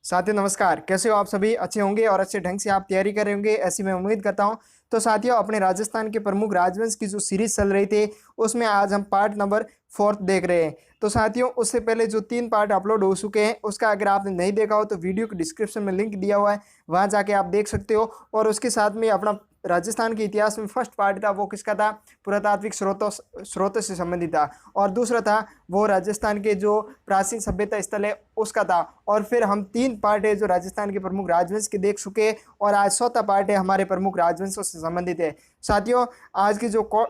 साथियों नमस्कार, कैसे हो आप सभी? अच्छे होंगे और अच्छे ढंग से आप तैयारी कर रहे होंगे ऐसी मैं उम्मीद करता हूं। तो साथियों अपने राजस्थान के प्रमुख राजवंश की जो सीरीज चल रही थी उसमें आज हम पार्ट नंबर 4 देख रहे हैं। तो साथियों उससे पहले जो 3 पार्ट अपलोड हो चुके हैं उसका अगर आपने नहीं देखा हो तो वीडियो के डिस्क्रिप्शन में लिंक दिया हुआ है, वहां जाके आप देख सकते हो। और उसके साथ में अपना राजस्थान के इतिहास में फर्स्ट पार्ट था वो किसका था? पुरातात्विक स्रोतों से संबंधित था। और दूसरा था वो राजस्थान के जो प्राचीन सभ्यता स्थल है उसका था। और फिर हम 3 पार्ट है जो राजस्थान के प्रमुख राजवंश के देख चुके हैं और आज चौथा पार्ट है हमारे प्रमुख राजवंशों से संबंधित है। साथियों आज की जो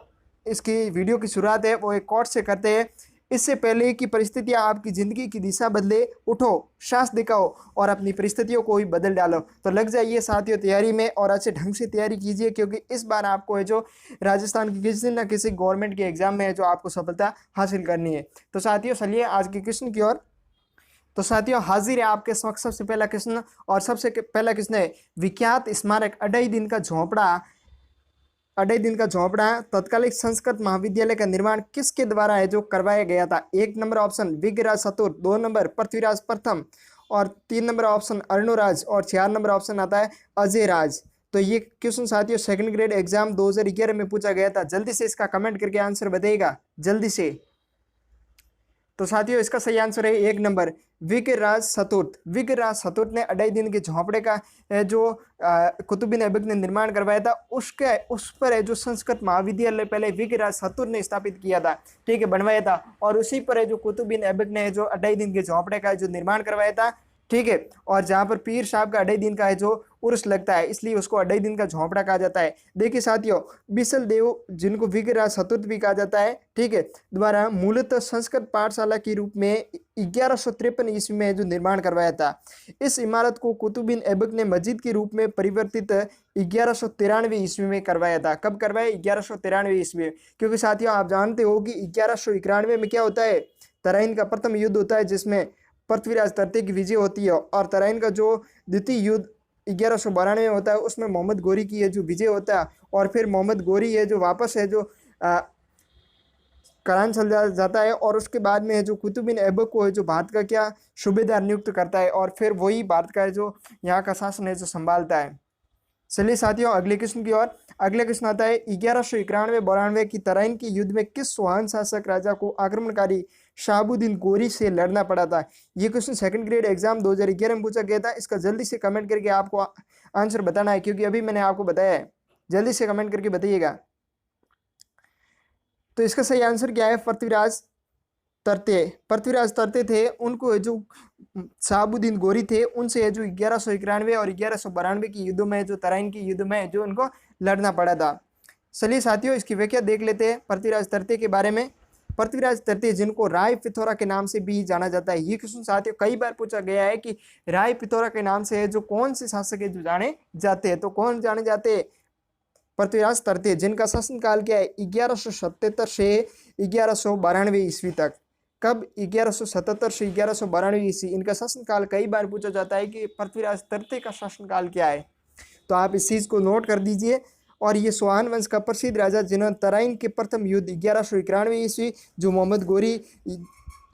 इसकी वीडियो की शुरुआत है वो एक कोट से करते हैं। इससे पहले की परिस्थितियां आपकी जिंदगी की दिशा बदले, उठो, साहस दिखाओ और अपनी परिस्थितियों को ही बदल डालो। तो लग जाइए साथियों तैयारी में और अच्छे ढंग से तैयारी कीजिए, क्योंकि इस बार आपको है जो राजस्थान की किसी न किसी गवर्नमेंट के एग्जाम में है जो आपको सफलता हासिल करनी है। तो साथियों चलिए आज के क्वेश्चन की ओर। तो साथियों हाजिर है आपके समक्ष सबसे पहला क्वेश्चन। और सबसे पहला क्वेश्चन है, विख्यात स्मारक अढ़ाई दिन का झोंपड़ा तत्कालिक संस्कृत महाविद्यालय का निर्माण किसके द्वारा है जो करवाया गया था? 1 नंबर ऑप्शन विग्रराज चतुर्थ, 2 नंबर पृथ्वीराज प्रथम और 3 नंबर ऑप्शन अरुणराज और 4 नंबर ऑप्शन आता है अजय राज। तो ये क्वेश्चन साथियों सेकंड ग्रेड एग्जाम 2011 में पूछा गया था। जल्दी से इसका कमेंट करके आंसर बताइएगा जल्दी से। तो साथियों इसका सही आंसर है 1 नंबर विग्रराज चतुर्थ। विग्रराज चतुर्थ ने अढ़ाई दिन के झोंपड़े का जो कुतुबुद्दीन ऐबक ने निर्माण करवाया था उस पर है जो संस्कृत महाविद्यालय पहले विग्रराज चतुर्थ ने स्थापित किया था, ठीक है, बनवाया था। और उसी पर है जो कुतुबुद्दीन ऐबक ने जो अढ़ाई दिन के झोंपड़े का जो निर्माण करवाया था, ठीक है। और जहां पर पीर साहब का अढ़ाई दिन का है जो उर्स लगता है इसलिए उसको अढ़ाई दिन का झोंपड़ा कहा जाता है। देखिए साथियों बिसल देव जिनको विग्रराज चतुर्थ भी कहा जाता है, ठीक है, द्वारा मूलतः संस्कृत पाठशाला के रूप में 1153 ईस्वी में जो निर्माण करवाया था। इस इमारत को कुतुबुद्दीन ऐबक ने मस्जिद के रूप में परिवर्तित 1193 ईस्वी में करवाया था। कब करवाया? 1193 ईस्वी। क्योंकि साथियों आप जानते हो कि 1191 में क्या होता है? तराइन का प्रथम युद्ध होता है जिसमें पृथ्वीराज तृतीय की विजय होती है। और तराइन का जो द्वितीय युद्ध 1192 में होता है उसमें मोहम्मद गोरी की है जो विजय होता है। और फिर मोहम्मद गोरी है जो वापस है जो करान चल जाता है। और उसके बाद में है जो कुतुबुद्दीन ऐबक को है जो भारत का क्या सूबेदार नियुक्त करता है और फिर वही भारत का है जो यहाँ का शासन है जो संभालता है। चलिए साथियों अगले क्वेश्चन की ओर। अगला क्वेश्चन आता है 1191-92 की तराइन के युद्ध में किस सुहान शासक राजा को आक्रमणकारी शहाबुद्दीन गोरी से लड़ना पड़ा था? ये क्वेश्चन सेकंड ग्रेड एग्जाम 2011 में पूछा गया था। इसका जल्दी से कमेंट करके आपको आंसर बताना है, क्योंकि अभी मैंने आपको बताया है। जल्दी से कमेंट करके बताइएगा। तो इसका सही आंसर क्या है? पृथ्वीराज तरते थे, उनको जो शहाबुद्दीन गोरी थे उनसे जो 1191 और 1192 की युद्धों में जो तराइन की युद्ध में जो उनको लड़ना पड़ा था। चलिए साथियों इसकी व्याख्या देख लेते हैं पृथ्वीराज तरते के बारे में। पृथ्वीराज तरते जिनको राय पिथौरा के नाम से भी जाना जाता है। ये क्वेश्चन साथियों कई बार पूछा गया है कि राय पिथौरा के नाम से जो कौन से शासक है जो जाने जाते हैं। तो कौन जाने जाते हैं? पृथ्वीराज तरते जिनका शासनकाल क्या है? 1177 से 1192 ईस्वी तक। कब? 1177 से 1192 ईस्वी। इनका शासनकाल कई बार पूछा जाता है कि पृथ्वीराज तरते का शासनकाल क्या है। तो आप इस चीज को नोट कर दीजिए। और ये सोहान वंश का प्रसिद्ध राजा जिन्होंने तराइन के प्रथम युद्ध 1191 ईस्वी जो मोहम्मद गोरी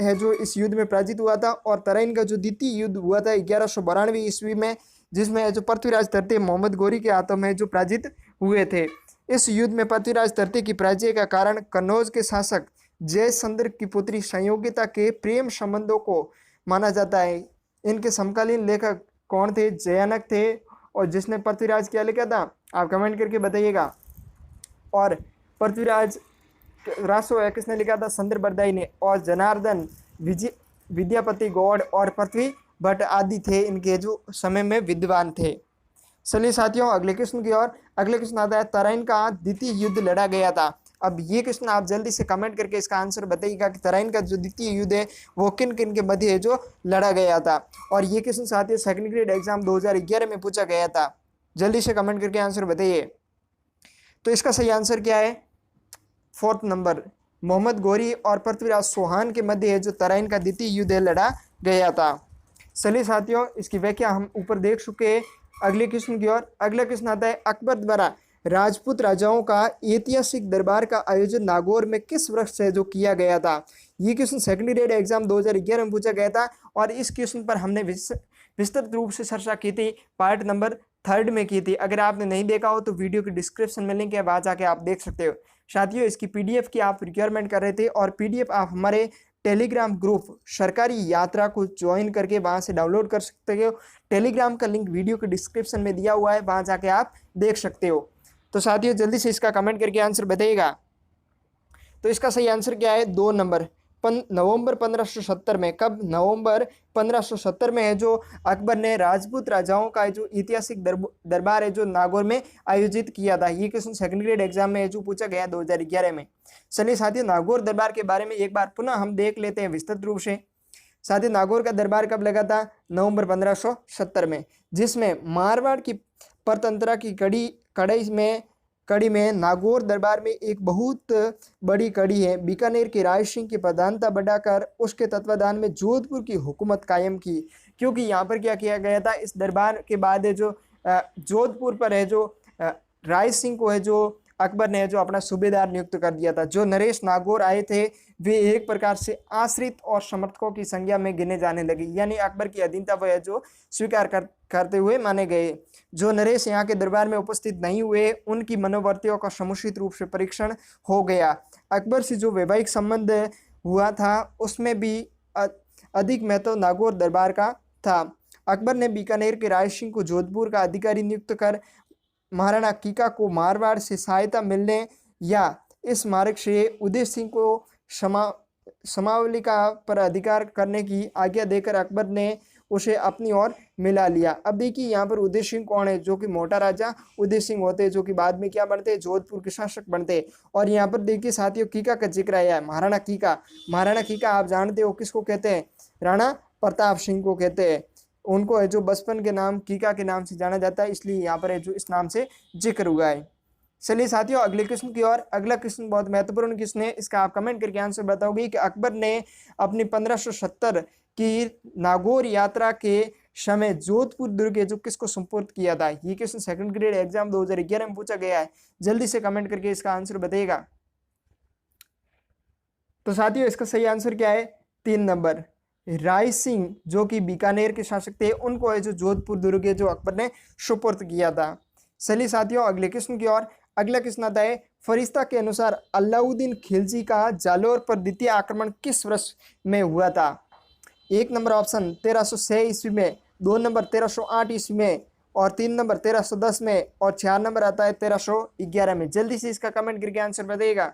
है जो इस युद्ध में पराजित हुआ था। और तराइन का जो द्वितीय युद्ध हुआ था 1192 ईस्वी में जिसमें जो पृथ्वीराज तरते मोहम्मद गोरी के हाथों में जो पराजित हुए थे। इस युद्ध में पृथ्वीराज तरते की पराजय का कारण कन्नौज के शासक जयचंद्र की पुत्री संयोगिता के प्रेम संबंधों को माना जाता है। इनके समकालीन लेखक कौन थे? जयानक थे। और जिसने पृथ्वीराज क्या लिखा था आप कमेंट करके बताइएगा। और पृथ्वीराज रासो किसने लिखा था? संदर्भ बरदाई ने। और जनार्दन विद्यापति गौड़ और पृथ्वी भट्ट आदि थे इनके जो समय में विद्वान थे। चलिए साथियों अगले क्वेश्चन की ओर। अगले क्वेश्चन आता है तराइन का द्वितीय युद्ध लड़ा गया था। अब ये क्वेश्चन आप जल्दी से कमेंट करके इसका आंसर बताइएगा कि तराइन का जो द्वितीय युद्ध है वो किन किन के मध्य है जो लड़ा गया था। और ये क्वेश्चन साथियों सेकंड ग्रेड एग्जाम 2011 में पूछा गया था। जल्दी से कमेंट करके आंसर बताइए। तो इसका सही आंसर क्या है? 4th नंबर मोहम्मद गोरी और पृथ्वीराज चौहान के मध्य है जो तराइन का द्वितीय युद्ध लड़ा गया था। चलिए साथियों इसकी व्याख्या हम ऊपर देख चुके हैं। अगले क्वेश्चन की ओर। अगला क्वेश्चन आता है अकबर द्वारा राजपूत राजाओं का ऐतिहासिक दरबार का आयोजन नागौर में किस वर्ष से जो किया गया था। ये क्वेश्चन सेकेंडरी ग्रेड एग्जाम 2011 में पूछा गया था और इस क्वेश्चन पर हमने विस्तृत रूप से चर्चा की थी, पार्ट नंबर 3 में की थी। अगर आपने नहीं देखा हो तो वीडियो के डिस्क्रिप्शन में लिंक है, वहां जाके आप देख सकते हो। साथियों, इसकी पीडीएफ की आप रिक्वायरमेंट कर रहे थे और पीडीएफ आप हमारे टेलीग्राम ग्रुप सरकारी यात्रा को ज्वाइन करके वहां से डाउनलोड कर सकते हो। टेलीग्राम का लिंक वीडियो के डिस्क्रिप्शन में दिया हुआ है, वहां जाके आप देख सकते हो। तो साथियों, जल्दी से इसका कमेंट करके आंसर बताइएगा। तो इसका सही आंसर क्या है? 2 नंबर। नवंबर 1570 में, कब? नवंबर 1570 में है जो अकबर ने राजपूत राजाओं का जो ऐतिहासिक दरबार है जो नागौर में आयोजित किया था। ये क्वेश्चन सेकंड ग्रेड एग्जाम में जो पूछा गया 2011 में। चलिए साथियों, नागौर दरबार के बारे में एक बार पुनः हम देख लेते हैं विस्तृत रूप से। साथियों, नागौर का दरबार कब लगा था? नवंबर 1570 में, जिसमें मारवाड़ की परतंत्रा की कड़ी में नागौर दरबार में एक बहुत बड़ी कड़ी है। बीकानेर के राय सिंह की प्रधानता बढ़ाकर उसके तत्वाधान में जोधपुर की हुकूमत कायम की। क्योंकि यहाँ पर क्या किया गया था, इस दरबार के बाद है जो जोधपुर पर है जो राय सिंह को है जो अकबर ने जो अपना सूबेदार नियुक्त कर दिया था। जो नरेश नागौर आए थे वे एक प्रकार से आश्रित और समर्थकों की संज्ञा में गिने जाने लगे, यानी अकबर की अधीनता वह जो स्वीकार करते हुए माने गए। जो नरेश यहाँ के दरबार में उपस्थित नहीं हुए उनकी मनोवृत्तियों का समुचित रूप से परीक्षण हो गया। अकबर से जो वैवाहिक संबंध हुआ था उसमें भी अधिक महत्व नागौर दरबार का था। अकबर ने बीकानेर के राय सिंह को जोधपुर का अधिकारी नियुक्त कर महाराणा कीका को मारवाड़ से सहायता मिलने या इस मार्ग से उदय सिंह को समावलिका पर अधिकार करने की आज्ञा देकर अकबर ने उसे अपनी ओर मिला लिया। अब देखिए यहाँ पर उदय सिंह कौन है? जो कि मोटा राजा उदय सिंह होते हैं, जो कि बाद में क्या बनते हैं? जोधपुर के शासक बनते हैं। और यहाँ पर देखिए साथियों, कीका का जिक्र आया है, महाराणा कीका। महाराणा कीका आप जानते हो किसको कहते हैं? राणा प्रताप सिंह को कहते हैं। उनको है जो बचपन के नाम कीका के नाम से जाना जाता है, इसलिए यहाँ पर है जो इस नाम से जिक्र हुआ है। चलिए साथियों, अगले क्वेश्चन की ओर। अगला क्वेश्चन बहुत महत्वपूर्ण क्वेश्चन है, इसका आप कमेंट करके आंसर बताओगे कि अकबर ने अपनी 1570 की नागौर यात्रा के समय जोधपुर दुर्ग जो किसको सुपुर्द किया था। ये क्वेश्चन सेकंड ग्रेड एग्जाम 2011 में पूछा गया है। जल्दी से कमेंट करके इसका आंसर बताइएगा। तो साथियों, इसका सही आंसर क्या है? 3 नंबर। राय सिंह जो कि बीकानेर के शासक थे उनको है जो जोधपुर दुर्ग जो अकबर ने सुपुर्द किया था। चलिए साथियों, अगले क्वेश्चन की ओर। अगला क्वेश्चन आता है, फरिश्ता के अनुसार अलाउद्दीन खिलजी का जालोर पर द्वितीय आक्रमण किस वर्ष में हुआ था। 1 नंबर ऑप्शन 1306 ईस्वी में, 2 नंबर 1308 ईस्वी में, और 3 नंबर 1310 में, और 4 नंबर आता है 1311 में। जल्दी से इसका कमेंट करके आंसर बताइएगा।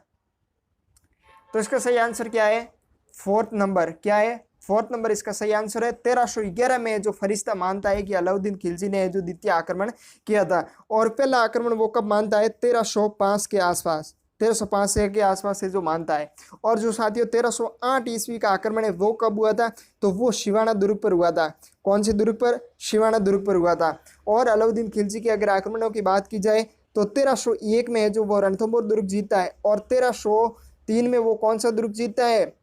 तो इसका सही आंसर क्या है? 4th number. क्या है? 4th नंबर इसका सही आंसर है। 1311 में जो फरिश्ता मानता है कि अलाउद्दीन खिलजी ने जो द्वितीय आक्रमण किया था। और पहला आक्रमण वो कब मानता है? 1305 के आसपास, 1305 के आसपास से जो मानता है। और जो साथियों 1308 ईस्वी का आक्रमण है वो कब हुआ था? तो वो शिवाना दुर्ग पर हुआ था। कौन से दुर्ग पर? शिवाना दुर्ग पर हुआ था। और अलाउद्दीन खिलजी के अगर आक्रमणों की बात की जाए तो 1301 में है जो वो रणथंभौर दुर्ग जीतता है, और 1303 में वो कौन सा दुर्ग जीतता है?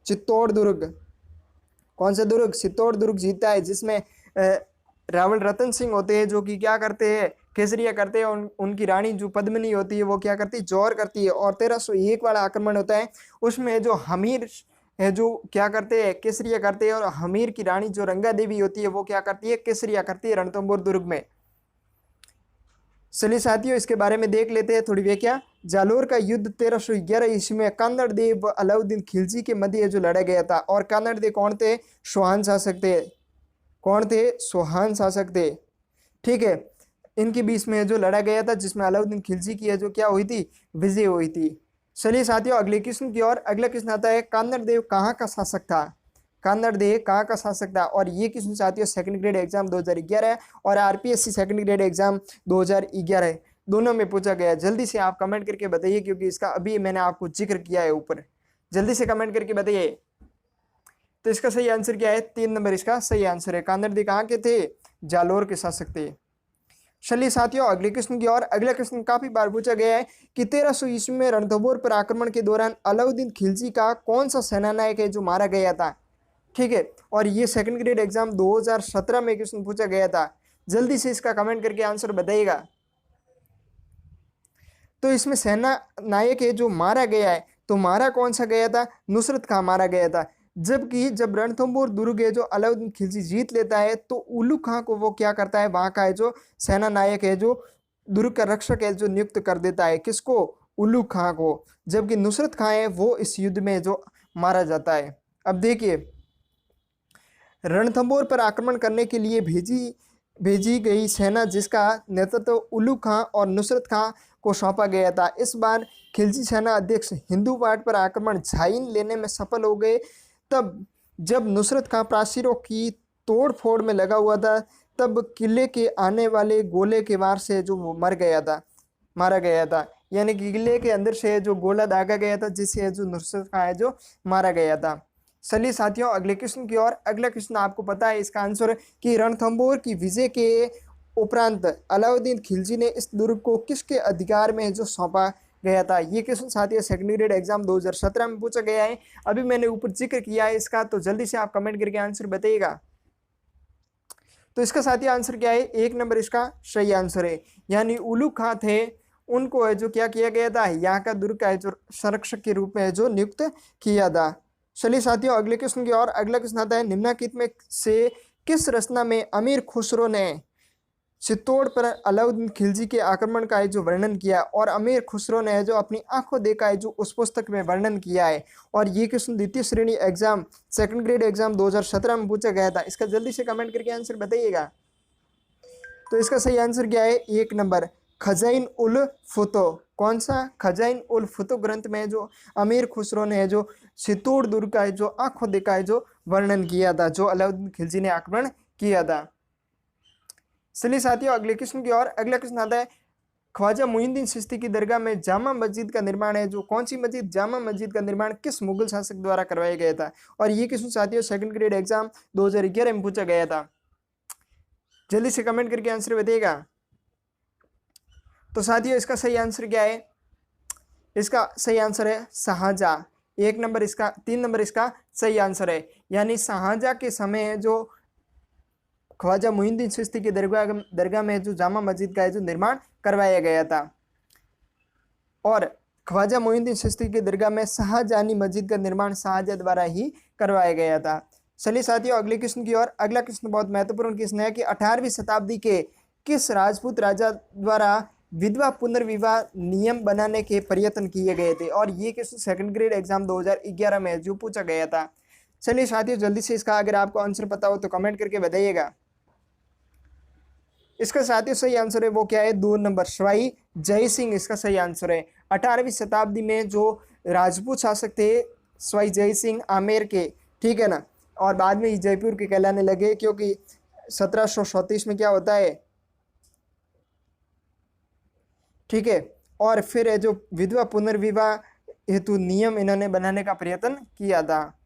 चित्तौड़ दुर्ग। कौन सा दुर्ग? चित्तौड़ दुर्ग जीतता है, जिसमें रावल रतन सिंह होते हैं जो कि क्या करते हैं? केसरिया करते हैं। उनकी रानी जो पद्मिनी होती है वो क्या करती है? जौहर करती है। और 1301 वाला आक्रमण होता है, उसमें जो हमीर है जो क्या करते हैं? केसरिया करते हैं। और हमीर की रानी जो रंगा देवी होती है वो क्या करती है? केसरिया करती है रणथंभौर दुर्ग में। चलिए साथियों, इसके बारे में देख लेते हैं थोड़ी व्याख्या। जालोर का युद्ध 1311 ईस्वी में कान्नड़ देव व अलाउद्दीन खिलजी के मध्य जो लड़ा गया था। और कान्नड़ देव कौन थे? सोहान शासक थे। कौन थे? सोहान शासक थे। ठीक है, इनके बीच में जो लड़ा गया था, जिसमें अलाउद्दीन खिलजी की जो क्या हुई थी? विजय हुई थी। चलिए साथियों, अगले क्वेश्चन की ओर। अगला क्वेश्चन आता है, कान्नड़ देव कहाँ का शासक था? कान्नड़ देव कहाँ का शासक था? और ये क्वेश्चन साथियों सेकंड ग्रेड एग्जाम 2011 है और आरपीएससी सेकंड ग्रेड एग्जाम 2011 है, दोनों में पूछा गया है। जल्दी से आप कमेंट करके बताइए, क्योंकि इसका अभी मैंने आपको जिक्र किया है ऊपर। जल्दी से कमेंट करके बताइए। तो इसका सही आंसर क्या है? 3 नंबर इसका सही आंसर है। कान्नड़ देव कहाँ के थे? जालोर के शासक थे। चलिए साथियों, अगले क्वेश्चन की ओर। अगला क्वेश्चन काफी बार पूछा गया है कि 1300 ईस्वी में रणथंभौर पर आक्रमण के दौरान अलाउद्दीन खिलजी का कौन सा सेनानायक है जो मारा गया था। ठीक है, और ये सेकंड ग्रेड एग्जाम 2017 में क्वेश्चन पूछा गया था। जल्दी से इसका कमेंट करके आंसर बताइएगा। तो इसमें सेना नायक है जो मारा गया है, तो मारा कौन सा गया था? नुसरत खां मारा गया था। जबकि जब रणथंभौर दुर्ग है जो अलाउद्दीन खिलजी जीत लेता है तो उल्लू खां को वो क्या करता है, वहां का है जो सेना नायक है जो दुर्ग का रक्षक है जो नियुक्त कर देता है, किसको? उल्लू खां को। जबकि नुसरत खां है वो इस युद्ध में जो मारा जाता है। अब देखिए, रणथंभौर पर आक्रमण करने के लिए भेजी गई सेना जिसका नेतृत्व उल्लू खां और नुसरत खां को सौंपा गया था। इस बार खिलजी सेना अध्यक्ष हिंदू पाट पर आक्रमण झाइन लेने में सफल हो गए। तब जब नुसरत खां प्राचीरों की तोड़ फोड़ में लगा हुआ था, तब किले के आने वाले गोले के वार से जो वो मारा गया था। यानी कि किले के अंदर से जो गोला दागा गया था जिससे जो नुसरत खां है जो मारा गया था। चलिए साथियों, अगले क्वेश्चन की ओर। अगला क्वेश्चन आपको पता है इसका आंसर कि रणथंभौर की विजय के उपरांत अलाउद्दीन खिलजी ने इस दुर्ग को किसके अधिकार में जो सौंपा गया था? ये क्वेश्चन साथियों सेकंड ग्रेड एग्जाम 2017 में पूछा गया है। अभी मैंने ऊपर जिक्र किया है इसका, तो जल्दी से आप कमेंट करके आंसर बताइएगा। तो इसका साथियों आंसर क्या है? 1 नंबर इसका सही आंसर है। यानी उल्लू खां थे, उनको है जो क्या किया गया था, यहाँ का दुर्ग का है जो संरक्षक के रूप में जो नियुक्त किया था। चलिए साथियों, अगले क्वेश्चन की ओर। अगला क्वेश्चन आता है, निम्नलिखित में से किस रचना में अमीर खुसरो ने चित्तौड़ पर अलाउद्दीन खिलजी के आक्रमण का है जो वर्णन किया, और अमीर खुसरो ने जो अपनी आंखों देखा है जो उस पुस्तक में वर्णन किया है? और ये क्वेश्चन द्वितीय श्रेणी एग्जाम सेकंड ग्रेड एग्जाम 2017 में पूछा गया था। इसका जल्दी से कमेंट करके आंसर बताइएगा। तो इसका सही आंसर क्या है? 1 नंबर खजाइन उल फुतो। कौन सा? खजाइन उल फुतो ग्रंथ में जो अमीर खुसरो ने जो चित्तौड़ दुर्ग का है जो आंखों देखा है जो वर्णन किया था, जो अलाउद्दीन खिलजी ने आक्रमण किया था। चलिए साथियों, अगले क्वेश्चन की ओर। अगला क्वेश्चन आता है, ख्वाजा मुइनुद्दीन चिश्ती की दरगाह में जामा मस्जिद का निर्माण है जो कौन सी मस्जिद? जामा मस्जिद का निर्माण किस मुगल शासक द्वारा करवाया गया था? और ये क्वेश्चन साथियों सेकंड ग्रेड एग्जाम 2011 में पूछा गया था। जल्दी से कमेंट करके आंसर बताइएगा। तो साथियों इसका सही आंसर क्या है? इसका सही आंसर है शाहजहां। 1 नंबर इसका 3 नंबर इसका सही आंसर है। यानी शाहजहां के समय जो ख्वाजा मुइनुद्दीन चिश्ती की दरगाह में जो जामा मस्जिद का है जो निर्माण करवाया गया था, और ख्वाजा मुइनुद्दीन चिश्ती की दरगाह में शाहजहानी मस्जिद का निर्माण शाहजहां द्वारा ही करवाया गया था। चलिए साथियों, अगले क्वेश्चन की ओर। अगला क्वेश्चन बहुत महत्वपूर्ण क्वेश्चन है कि 18वीं शताब्दी के किस राजपूत राजा द्वारा विधवा पुनर्विवाह नियम बनाने के प्रयत्न किए गए थे? और ये क्वेश्चन सेकंड ग्रेड एग्जाम 2011 में जो पूछा गया था। चलिए साथियों, जल्दी से इसका अगर आपको आंसर पता हो तो कमेंट करके बताइएगा। इसका साथियों सही आंसर है वो क्या है? 2 नंबर सवाई जय सिंह इसका सही आंसर है। 18वीं शताब्दी में जो राजपूत शासक थे सवाई जय सिंह आमेर के, ठीक है ना, और बाद में जयपुर के कहलाने लगे, क्योंकि 1737 में क्या होता है, ठीक है, और फिर है जो विधवा पुनर्विवाह हेतु नियम इन्होंने बनाने का प्रयत्न किया था।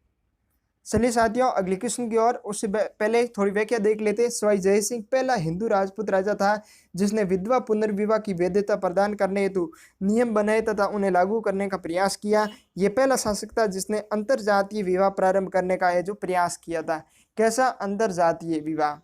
चलिए साथियों, अगले क्वेश्चन की ओर। उससे पहले थोड़ी व्याख्या देख लेते हैं। सवाई जय सिंह पहला हिंदू राजपूत राजा था जिसने विधवा पुनर्विवाह की वैधता प्रदान करने हेतु नियम बनाए तथा उन्हें लागू करने का प्रयास किया। ये पहला शासक था जिसने अंतरजातीय विवाह प्रारंभ करने का जो प्रयास किया था। कैसा? अंतरजातीय विवाह।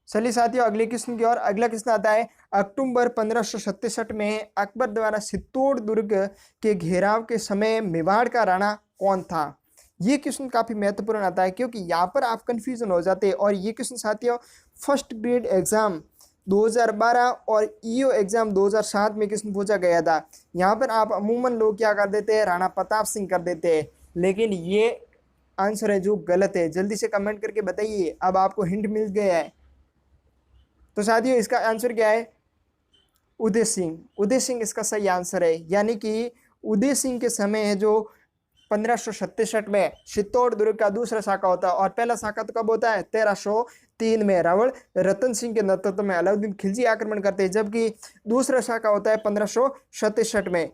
चलिए साथियों, अगले क्वेश्चन की ओर। अगला क्वेश्चन आता है, अक्टूबर 1567 में अकबर द्वारा चित्तौड़ दुर्ग के घेराव के समय मेवाड़ का राणा कौन था? ये क्वेश्चन काफी महत्वपूर्ण आता है क्योंकि यहाँ पर आप कंफ्यूजन हो जाते हैं। और ये क्वेश्चन साथियों फर्स्ट ग्रेड एग्जाम 2012 और ईओ एग्जाम 2007 में क्वेश्चन पूछा गया था। यहाँ पर आप अमूमन लोग क्या कर देते हैं, राणा प्रताप सिंह कर देते हैं, लेकिन ये आंसर है जो गलत है। जल्दी से कमेंट करके बताइए, अब आपको हिंट मिल गया है। तो साथियों इसका आंसर क्या है? उदय सिंह। उदय सिंह इसका सही आंसर है। यानी कि उदय सिंह के समय है जो 1567 में चित्तौड़ दुर्ग का दूसरा शाखा होता है, और पहला शाखा तो कब होता है? 1303 में रावण रतन सिंह के नेतृत्व में अलाउद्दीन खिलजी आक्रमण करते हैं, जबकि दूसरा शाखा होता है 1567 में।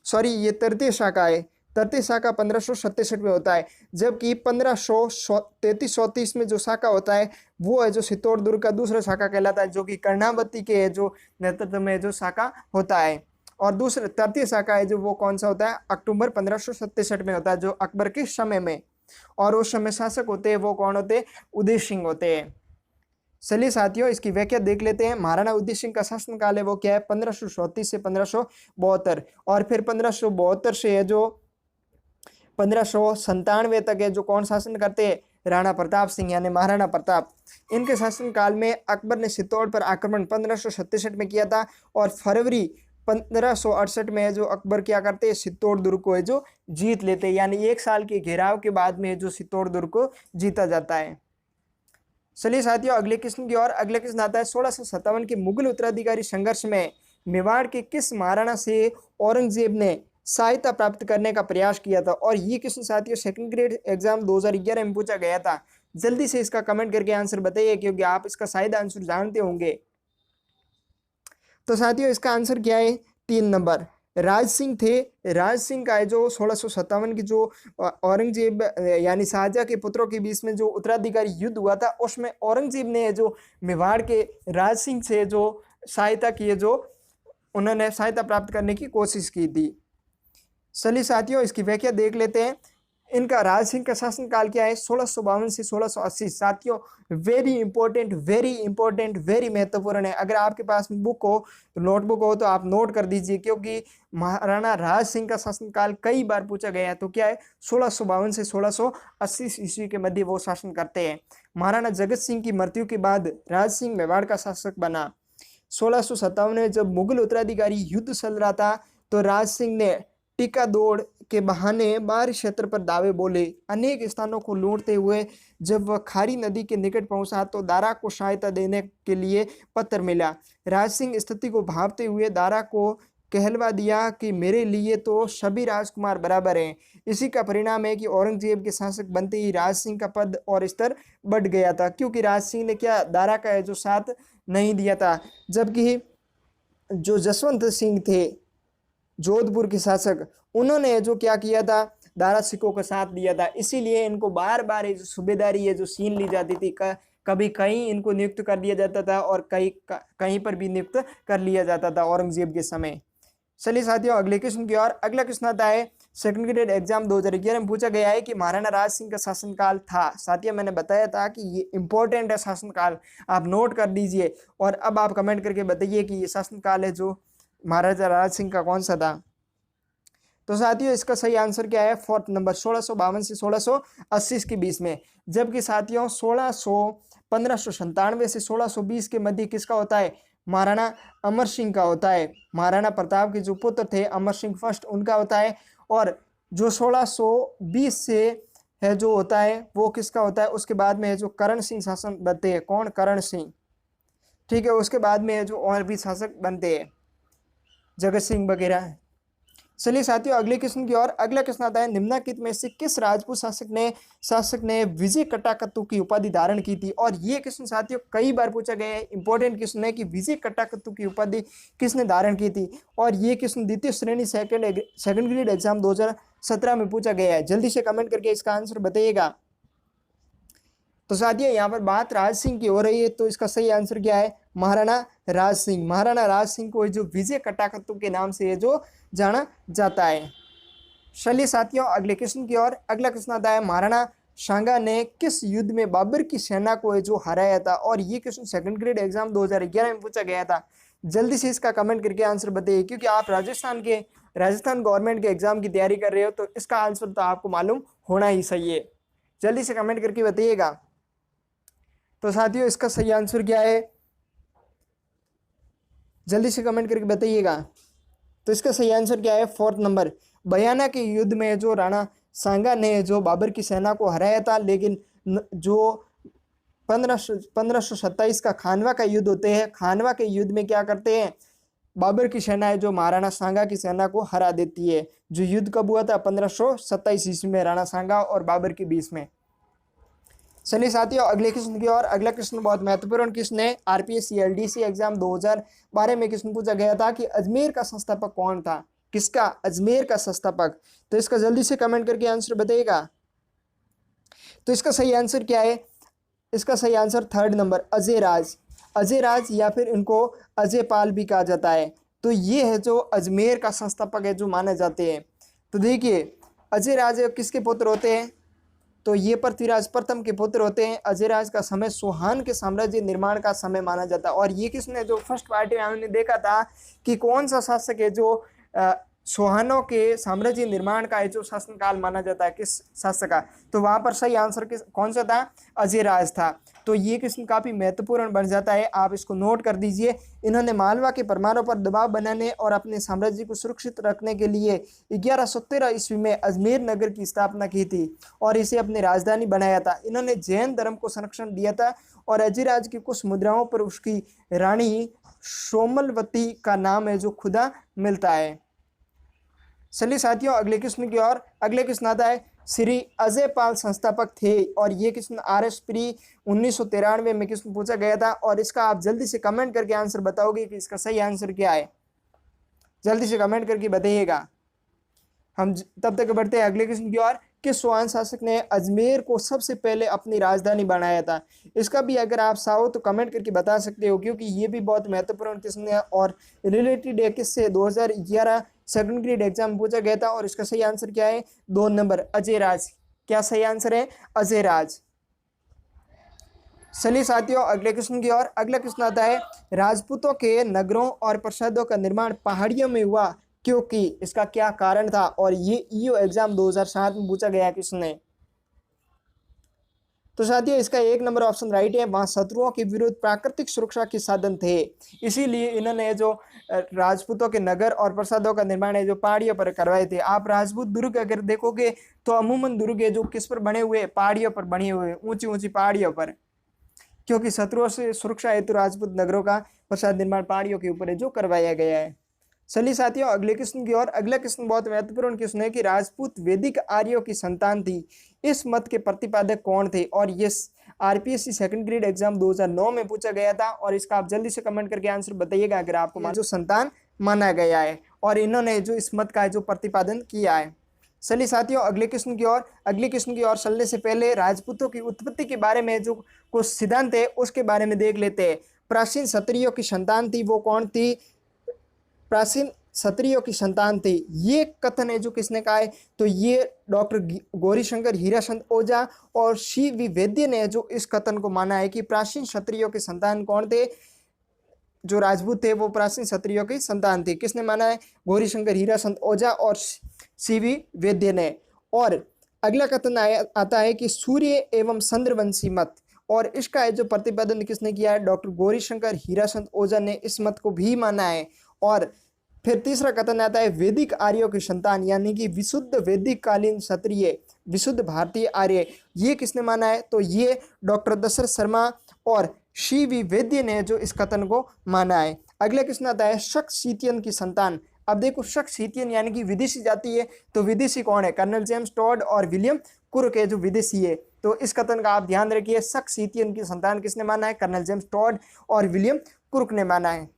सॉरी, ये तृतीय शाखा है। तृतीय शाखा 1567 में होता है, जबकि 1533-34 में जो शाखा होता है वो है जो चित्तौड़ दुर्ग का दूसरा शाखा कहलाता है, जो कि कर्णावती के जो नेतृत्व में जो शाखा होता है। और दूसरा तृतीय शाखा है जो वो कौन सा होता है? अक्टूबर 1567 में होता है, जो अकबर के समय में, और उस समय शासक होते हैं वो कौन होते हैं? उदय सिंह होते हैं। चलिए साथियों इसकी व्याख्या देख लेते हैं। महाराणा उदय सिंह का शासनकाल है वो क्या है, 1534 से 1572, और फिर 1572 से है जो 1597 तक है जो कौन शासन करते हैं, राणा प्रताप सिंह यानी महाराणा प्रताप। इनके शासनकाल में अकबर ने चित्तौड़ पर आक्रमण 1567 में किया था, और फरवरी 1568 में है जो अकबर क्या करते हैं, चित्तौड़ दुर्ग को है जो जीत लेते हैं, यानी 1 साल के घेराव के बाद में है जो चित्तौड़ दुर्ग को जीता जाता है। चलिए साथियों अगले प्रश्न की ओर। अगला प्रश्न आता है 1657 के मुगल उत्तराधिकारी संघर्ष में मेवाड़ के किस महाराणा से औरंगजेब ने सहायता प्राप्त करने का प्रयास किया था। और ये क्वेश्चन साथियों सेकंड ग्रेड एग्जाम 2011 में पूछा गया था। जल्दी से इसका कमेंट करके आंसर बताइए क्योंकि आप इसका शायद आंसर जानते होंगे। तो साथियों इसका आंसर क्या है, 3 नंबर राज सिंह थे। राज सिंह का है जो 1657 की जो औरंगजेब यानी शाहजहां के पुत्रों के बीच में जो उत्तराधिकारी युद्ध हुआ था उसमें औरंगजेब ने जो मेवाड़ के राज सिंह से जो सहायता की है, जो उन्होंने सहायता प्राप्त करने की कोशिश की थी। चलिए साथियों इसकी व्याख्या देख लेते हैं। इनका राज सिंह का शासनकाल क्या है, 1652 से 1680। साथियों वेरी इंपॉर्टेंट, वेरी महत्वपूर्ण है। अगर आपके पास बुक हो, नोटबुक हो तो आप नोट कर दीजिए क्योंकि महाराणा राज सिंह का शासनकाल कई बार पूछा गया है। तो क्या है, 1652 से 1680 ईस्वी के मध्य वो शासन करते हैं। महाराणा जगत सिंह की मृत्यु के बाद राज सिंह मेवाड़ का शासक बना। 1657 में जब मुगल उत्तराधिकारी युद्ध चल रहा था तो राज सिंह ने टीका दौड़ के बहाने बाहरी क्षेत्र पर दावे बोले। अनेक स्थानों को लूटते हुए जब वह खारी नदी के निकट पहुंचा तो दारा को सहायता देने के लिए पत्र मिला। राज सिंह स्थिति को भांपते हुए दारा को कहलवा दिया कि मेरे लिए तो सभी राजकुमार बराबर हैं। इसी का परिणाम है कि औरंगजेब के शासक बनते ही राज सिंह का पद और स्तर बढ़ गया था, क्योंकि राज सिंह ने क्या दारा का जो साथ नहीं दिया था। जबकि जो जसवंत सिंह थे जोधपुर के शासक, उन्होंने जो क्या किया था, दारा सिकों का साथ दिया था। इसीलिए इनको बार बार जो सूबेदारी है जो छीन ली जाती थी। कभी कहीं इनको नियुक्त कर दिया जाता था और कहीं पर भी नियुक्त कर लिया जाता था औरंगजेब के समय। चलिए साथियों अगले क्वेश्चन की ओर। अगला क्वेश्चन आता है सेकंड ग्रेड एग्जाम 2011 में पूछा गया है कि महाराणा राज सिंह का शासनकाल था। साथियों मैंने बताया था कि ये इंपॉर्टेंट है शासनकाल, आप नोट कर दीजिए और अब आप कमेंट करके बताइए कि ये शासनकाल है जो महाराजा राज सिंह का कौन सा था। तो साथियों इसका सही आंसर क्या है, 4 नंबर 1652 से 1680 के बीच में। जबकि साथियों 1597 से 1620 के मध्य किसका होता है, महाराणा अमर सिंह का होता है। महाराणा प्रताप के जो पुत्र थे अमर सिंह फर्स्ट, उनका होता है। और जो 1620 से है जो होता है वो किसका होता है, उसके बाद में है जो करण सिंह शासन बनते हैं। कौन, करण सिंह, ठीक है। उसके बाद में है जो और भी शासक बनते हैं, जगत सिंह वगैरह। चलिए साथियों अगले क्वेश्चन की ओर। अगला क्वेश्चन आता है निम्नलिखित में से किस राजपूत शासक ने विजय कटाकत्तु की उपाधि धारण की थी। और ये क्वेश्चन साथियों कई बार पूछा गया है, इंपॉर्टेंट क्वेश्चन है कि विजय कटाकत्तु की उपाधि किसने धारण की थी। और ये क्वेश्चन द्वितीय श्रेणी सेकंड ग्रेड एग्जाम 2017 में पूछा गया है। जल्दी से कमेंट करके इसका आंसर बताइएगा। तो साथियों यहाँ पर बात राज सिंह की हो रही है, तो इसका सही आंसर क्या है, महाराणा राज सिंह। महाराणा राज सिंह को जो विजय कटाकत्तु के नाम से जो जाना जाता है। चलिए साथियों अगले क्वेश्चन की ओर। अगला क्वेश्चन आता है महाराणा सांगा ने किस युद्ध में बाबर की सेना को जो हराया था। और ये क्वेश्चन सेकंड ग्रेड एग्जाम 2011 में पूछा गया था। जल्दी से इसका कमेंट करके आंसर बताइए क्योंकि आप राजस्थान गवर्नमेंट के एग्जाम की तैयारी कर रहे हो तो इसका आंसर तो आपको मालूम होना ही सही है। जल्दी से कमेंट करके बताइएगा। तो साथियों इसका सही आंसर क्या है, जल्दी से कमेंट करके बताइएगा। तो इसका सही आंसर क्या है, 4 नंबर बयाना के युद्ध में जो राणा सांगा ने जो बाबर की सेना को हराया था। लेकिन जो 1527 का खानवा का युद्ध होते हैं, खानवा के युद्ध में क्या करते हैं, बाबर की सेना है जो महाराणा सांगा की सेना को हरा देती है। जो युद्ध कब हुआ था, 1527 ईस्वी में राणा सांगा और बाबर के बीच में। चलिए साथियों अगले क्वेश्चन की ओर। अगला क्वेश्चन बहुत महत्वपूर्ण क्वेश्चन है। आरपीएससी एलडीसी एग्जाम 2012 में क्वेश्चन पूछा गया था कि अजमेर का संस्थापक कौन था। किसका, अजमेर का संस्थापक। तो इसका जल्दी से कमेंट करके आंसर बताइएगा। तो इसका सही आंसर क्या है, इसका सही आंसर 3rd नंबर अजय राज या फिर इनको अजय पाल भी कहा जाता है। तो ये है जो अजमेर का संस्थापक है जो माने जाते हैं। तो देखिए अजय राज किसके पुत्र होते हैं, तो ये पृथ्वीराज प्रथम के पुत्र होते हैं। अजयराज का समय सोहान के साम्राज्य निर्माण का समय माना जाता है। और ये किसने, जो फर्स्ट पार्टी में हमने देखा था कि कौन सा शासक है जो सोहानों के साम्राज्य निर्माण का जो शासनकाल माना जाता है, किस शासक का, तो वहां पर सही आंसर कौन सा था, अजयराज था। तो ये किस्म काफी महत्वपूर्ण बन जाता है, आप इसको नोट कर दीजिए। इन्होंने मालवा के परमाणु पर दबाव बनाने और अपने साम्राज्य को सुरक्षित रखने के लिए 1113 ईस्वी में अजमेर नगर की स्थापना की थी और इसे अपनी राजधानी बनाया था। इन्होंने जैन धर्म को संरक्षण दिया था और अजयराज की कुछ मुद्राओं पर उसकी रानी सोमलवती का नाम है जो खुदा मिलता है। चलिए साथियों अगले किस्म की ओर। अगले किस्म आता है श्री अजय पाल संस्थापक थे और ये किस्म RS प्री 1993 में किस्म पूछा गया था और इसका आप जल्दी से कमेंट करके आंसर बताओगे कि इसका सही आंसर क्या है, जल्दी से कमेंट करके बताइएगा। हम तब तक बढ़ते हैं अगले किस्म की ओर। किस सोहान शासक ने अजमेर को सबसे पहले अपनी राजधानी बनाया था, इसका भी अगर आप चाहो तो कमेंट करके बता सकते हो, क्योंकि ये भी बहुत महत्वपूर्ण किस्म है और रिलेटेड है किससे, 2011 सेकंड ग्रेड एग्जाम पूछा गया था। और इसका सही आंसर क्या है, 2 नंबर अजयराज। क्या सही आंसर है, अजयराज। चलिए साथियों अगले किस्म की ओर। अगला किस्म आता है राजपूतों के नगरों और प्रासादों का निर्माण पहाड़ियों में हुआ क्योंकि, इसका क्या कारण था। और ये ईओ एग्जाम 2007 में पूछा गया किसने। तो साथियों इसका 1 नंबर ऑप्शन राइट है। वहां शत्रुओं के विरुद्ध प्राकृतिक सुरक्षा के साधन थे, इसीलिए इन्होंने जो राजपूतों के नगर और प्रासादों का निर्माण है जो पहाड़ियों पर करवाए थे। आप राजपूत दुर्ग अगर देखोगे तो अमूमन दुर्ग है जो किस पर बने हुए, पहाड़ियों पर बने हुए, ऊंची ऊंची पहाड़ियों पर, क्योंकि शत्रुओं से सुरक्षा हेतु राजपूत नगरों का प्रासाद निर्माण पहाड़ियों के ऊपर है जो करवाया गया है। चलिए साथियों अगले किस्म की ओर। अगला किस्म बहुत महत्वपूर्ण किस्म है कि राजपूत वैदिक आर्यों की संतान थी, इस मत के प्रतिपादक कौन थे। और ये RPSC सेकंड ग्रेड एग्जाम 2009 में पूछा गया था और इसका आप जल्दी से कमेंट करके आंसर बताइएगा अगर आपको जो संतान माना गया है और इन्होंने जो इस मत का जो प्रतिपादन किया है। चलिए साथियों अगले किस्म की ओर। अगली किस्म की ओर चलने से पहले राजपूतों की उत्पत्ति के बारे में जो कुछ सिद्धांत है उसके बारे में देख लेते हैं। प्राचीन क्षत्रियों की संतान थी, वो कौन थी, प्राचीन क्षत्रियों की संतान थी। ये कथन है जो किसने कहा है, तो ये डॉक्टर गौरीशंकर हीराचंद ओझा और CV वैद्य ने जो इस कथन को माना है कि प्राचीन क्षत्रियों के संतान कौन थे, जो राजपूत थे वो प्राचीन क्षत्रियों की संतान थे। किसने माना है, गौरीशंकर हीराचंद ओझा और CV वैद्य ने। और अगला कथन आता है कि सूर्य एवं चंद्रवंशी मत, और इसका जो प्रतिपादन किसने किया है, डॉक्टर गौरीशंकर हीराचंद ओझा ने इस मत को भी माना है। और फिर तीसरा कथन आता है वैदिक आर्यों की संतान, यानी कि विशुद्ध वैदिक कालीन क्षत्रिय, विशुद्ध भारतीय आर्य, ये किसने माना है, तो ये डॉक्टर दशरथ शर्मा और CV वैद्य ने जो इस कथन को माना है। अगला किसने आता है शक सीतियन की संतान। अब देखो शक सीतियन यानी कि विदेशी जाति है, तो विदेशी कौन है, कर्नल जेम्स टॉड और विलियम कुर्क है जो विदेशी है। तो इस कथन का आप ध्यान रखिए, शक सीतियन की संतान किसने माना है, कर्नल जेम्स टॉड और विलियम कुर्क ने माना है।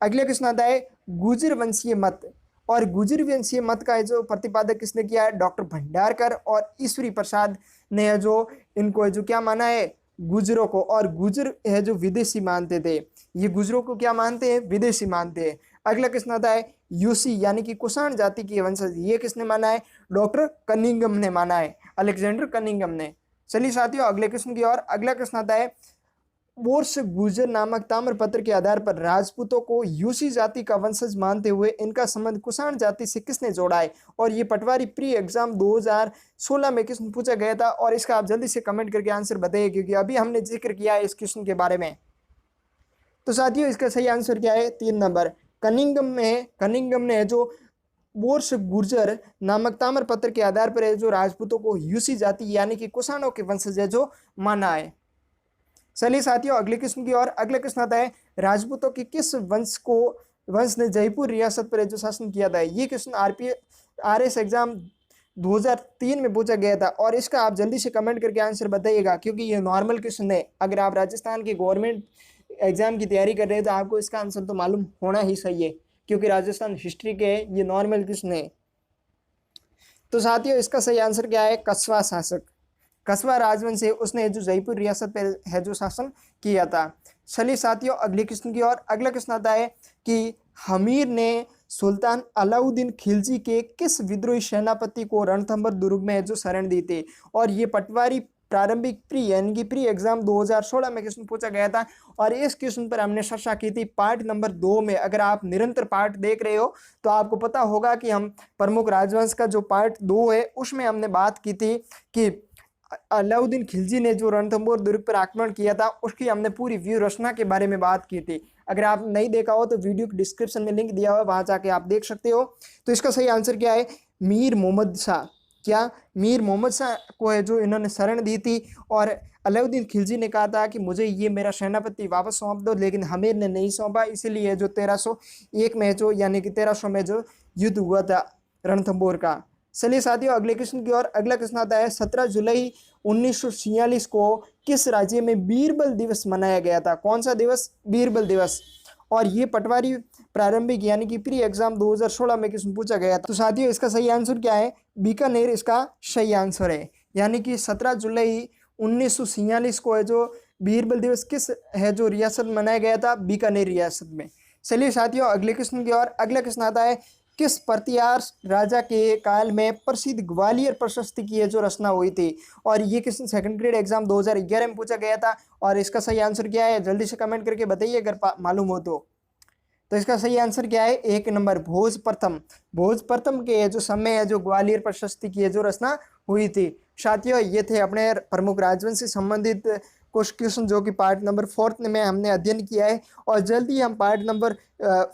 अगले क्वेश्चन आता है गुर्जर वंशीय मत, और गुर्जर वंशीय मत का जो प्रतिपादक किसने किया है, डॉक्टर भंडारकर और ईश्वरी प्रसाद ने जो इनको जो क्या माना है, गुर्जरों को। और गुर्जर है जो विदेशी मानते थे, ये गुर्जरों को क्या मानते हैं, विदेशी मानते हैं। अगला क्वेश्चन आता है यूसी यानी कि कुषाण जाति की वंशज, ये किसने माना है, डॉक्टर कनिंघम ने माना है, अलेक्जेंडर कनिंघम ने। चलिए साथियों अगले क्वेश्चन की ओर। अगला क्वेश्चन आता है बोर्स गुर्जर नामक ताम्रपत्र के आधार पर राजपूतों को यूसी जाति का वंशज मानते हुए इनका संबंध कुषाण जाति से किसने जोड़ा है। और ये पटवारी प्री एग्जाम 2016 में किस्म पूछा गया था और इसका आप जल्दी से कमेंट करके आंसर बताइए, क्योंकि अभी हमने जिक्र किया है इस क्वेश्चन के बारे में। तो साथियों इसका सही आंसर क्या है, 3 नंबर कनिंघम ने जो बोर्स गुर्जर नामक ताम्रपत्र के आधार पर जो राजपूतों को यूसी जाति यानी कि कुषाणों के वंशज है जो माना है। चलिए साथियों अगली किस्म की ओर। अगला किस्म आता है राजपूतों की किस वंश ने जयपुर रियासत पर जो शासन किया था। ये क्वेश्चन RS एग्जाम 2003 में पूछा गया था और इसका आप जल्दी से कमेंट करके आंसर बताइएगा, क्योंकि ये नॉर्मल क्वेश्चन है। अगर आप राजस्थान के गवर्नमेंट एग्जाम की तैयारी कर रहे हैं तो आपको इसका आंसर तो मालूम होना ही सही है, क्योंकि राजस्थान हिस्ट्री के ये नॉर्मल क्वेश्चन है। तो साथियों इसका सही आंसर क्या है, कस्बा शासक, कस्बा राजवंश से उसने जो जयपुर रियासत पर है जो शासन किया था। चलिए साथियों अगले क्वेश्चन की ओर। अगला क्वेश्चन आता है कि हमीर ने सुल्तान अलाउद्दीन खिलजी के किस विद्रोही सेनापति को रणथंभौर दुर्ग में जो शरण दी थी। और ये पटवारी प्रारंभिक प्री यानी कि प्री एग्जाम 2016 में क्वेश्चन पूछा गया था और इस क्वेश्चन पर हमने चर्चा की थी पार्ट नंबर 2 में। अगर आप निरंतर पार्ट देख रहे हो तो आपको पता होगा कि हम प्रमुख राजवंश का जो पार्ट 2 है उसमें हमने बात की थी कि अलाउद्दीन खिलजी ने जो रणथंभौर दुर्ग पर आक्रमण किया था उसकी हमने पूरी व्यू रचना के बारे में बात की थी। अगर आप नहीं देखा हो तो वीडियो के डिस्क्रिप्शन में लिंक दिया हुआ है, वहां जाके आप देख सकते हो। तो इसका सही आंसर क्या है, मीर मोहम्मद शाह। क्या मीर मोहम्मद शाह को है जो इन्होंने शरण दी थी और अलाउद्दीन खिलजी ने कहा था कि मुझे ये मेरा सेनापति वापस सौंप दो, लेकिन हमीर ने नहीं सौंपा, इसीलिए जो 1301 में जो यानी कि 1300 में जो युद्ध हुआ था रणथंभौर का। चलिए साथियों अगले क्वेश्चन की ओर। अगला क्वेश्चन आता है 17 जुलाई 1946 को किस राज्य में बीरबल दिवस मनाया गया था। कौन सा दिवस, बीरबल दिवस। और ये पटवारी प्रारंभिक यानी कि प्री एग्जाम 2016 में क्वेश्चन पूछा गया था। तो साथियों इसका सही आंसर क्या है, बीकानेर इसका सही आंसर है। यानी कि 17 जुलाई 1946 को है जो बीरबल दिवस किस है जो रियासत में मनाया गया था, बीकानेर रियासत में। चलिए साथियों अगले क्वेश्चन की ओर। अगला क्वेश्चन आता है किस प्रतिहार राजा के काल में प्रसिद्ध ग्वालियर प्रशस्ति की है जो रचना हुई थी। और ये क्वेश्चन सेकंड ग्रेड एग्जाम 2011 में पूछा गया था और इसका सही आंसर क्या है जल्दी से कमेंट करके बताइए अगर मालूम हो तो इसका सही आंसर क्या है, 1 नंबर भोज प्रथम। भोज प्रथम के जो समय है जो ग्वालियर प्रशस्ति की है जो रचना हुई थी। साथियों ये थे अपने प्रमुख राजवंश से संबंधित कुछ क्वेश्चन जो कि पार्ट नंबर 4 में हमने अध्ययन किया है और जल्दी हम पार्ट नंबर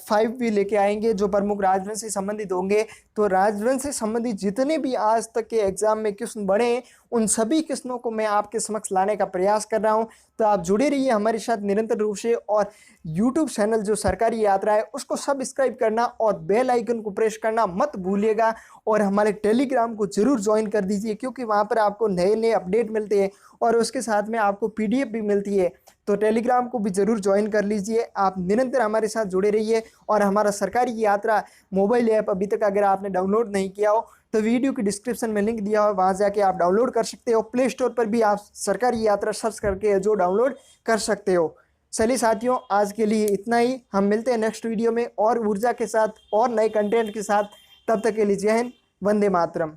5 भी लेके आएंगे जो प्रमुख राजवंश से संबंधित होंगे। तो राजवंश से संबंधित जितने भी आज तक के एग्जाम में क्वेश्चन बने हैं उन सभी क्वेश्चनों को मैं आपके समक्ष लाने का प्रयास कर रहा हूं। तो आप जुड़े रहिए हमारे साथ निरंतर रूप से और यूट्यूब चैनल जो सरकारी यात्रा है उसको सब्सक्राइब करना और बेल आइकन को प्रेस करना मत भूलिएगा। और हमारे टेलीग्राम को जरूर ज्वाइन कर दीजिए क्योंकि वहाँ पर आपको नए नए अपडेट मिलते हैं और उसके साथ में आपको PDF भी मिलती है। तो टेलीग्राम को भी जरूर ज्वाइन कर लीजिए। आप निरंतर हमारे साथ जुड़े रहिए और हमारा सरकारी यात्रा मोबाइल ऐप अभी तक अगर आपने डाउनलोड नहीं किया हो तो वीडियो की डिस्क्रिप्शन में लिंक दिया हो, वहाँ जाके आप डाउनलोड कर सकते हो। प्ले स्टोर पर भी आप सरकारी यात्रा सर्च करके जो डाउनलोड कर सकते हो। चलिए साथियों आज के लिए इतना ही, हम मिलते हैं नेक्स्ट वीडियो में और ऊर्जा के साथ और नए कंटेंट के साथ। तब तक के लिए जय हिंद, वंदे मातरम।